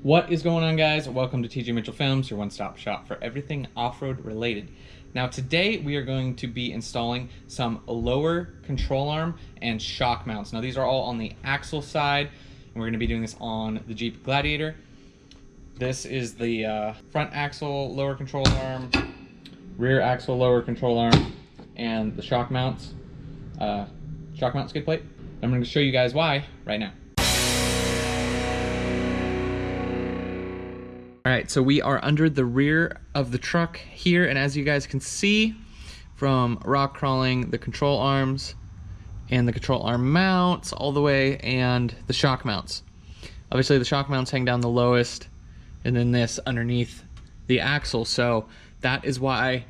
What is going on, guys? Welcome to TJ Mitchell Films, your one-stop shop for everything off-road related. Now today we are going to be installing some lower control arm and shock mounts. Now these are all on the axle side, and we're going to be doing this on the Jeep Gladiator. This is the front axle lower control arm, rear axle lower control arm, and the shock mount skid plate. I'm going to show you guys why right now. All right, so we are under the rear of the truck here, and as you guys can see from rock crawling, the control arms and the control arm mounts all the way, and the shock mounts. Obviously the shock mounts hang down the lowest, and then this underneath the axle. So that is why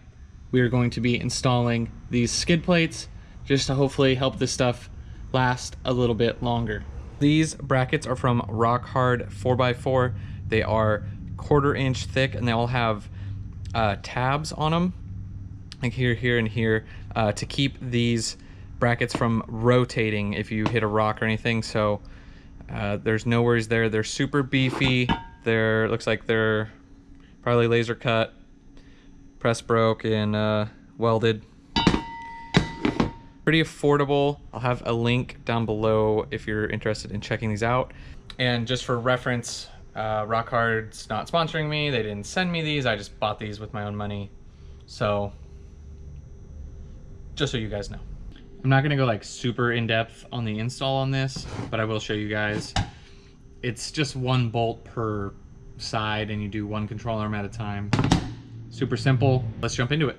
we are going to be installing these skid plates, just to hopefully help this stuff last a little bit longer. These brackets are from Rock Hard 4x4. They are 1/4 inch thick, and they all have tabs on them, like here, here, and here, to keep these brackets from rotating if you hit a rock or anything. So there's no worries there. They're super beefy. Looks like they're probably laser cut, press broke, and welded. Pretty affordable. I'll have a link down below if you're interested in checking these out. And just for reference, Rock Hard's not sponsoring me. They didn't send me these. I just bought these with my own money. So just so you guys know. I'm not gonna go like super in depth on the install on this, but I will show you guys. It's just one bolt per side, and you do one control arm at a time. Super simple. Let's jump into it.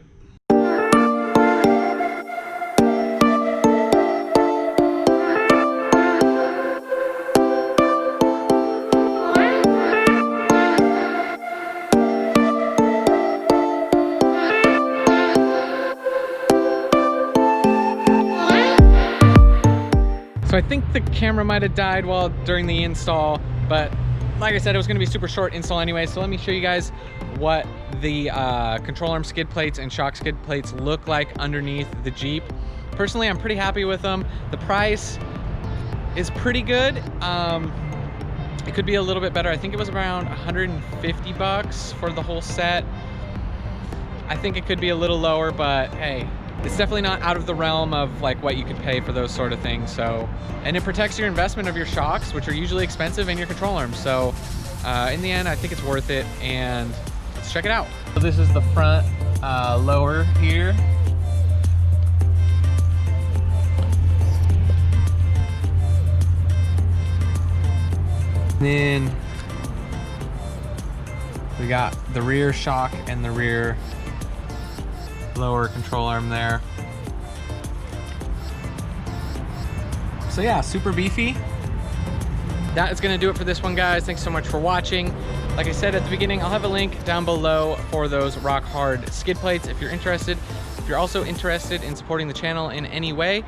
So I think the camera might have died during the install, but like I said, it was going to be super short install anyway. So let me show you guys what the control arm skid plates and shock skid plates look like underneath the Jeep. Personally, I'm pretty happy with them. The price is pretty good. It could be a little bit better. I think it was around 150 bucks for the whole set. I think it could be a little lower, but hey, it's definitely not out of the realm of like what you could pay for those sort of things. So, and it protects your investment of your shocks, which are usually expensive, and your control arms. So in the end, I think it's worth it, and let's check it out. So this is the front lower here. Then we got the rear shock and the rear lower control arm there. So yeah, super beefy. That is gonna do it for this one, guys. Thanks so much for watching. Like I said at the beginning, I'll have a link down below for those Rock Hard skid plates if you're interested. If you're also interested in supporting the channel in any way,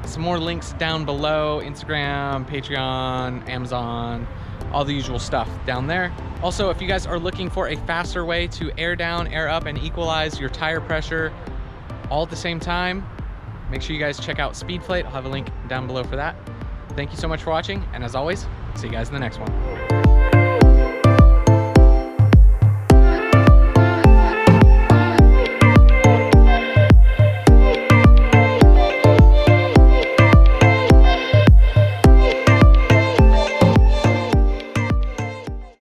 some more links down below: Instagram, Patreon, Amazon, all the usual stuff down there. Also, if you guys are looking for a faster way to air down, air up, and equalize your tire pressure all at the same time, make sure you guys check out Speed Plate. I'll have a link down below for that. Thank you so much for watching, and as always, see you guys in the next one.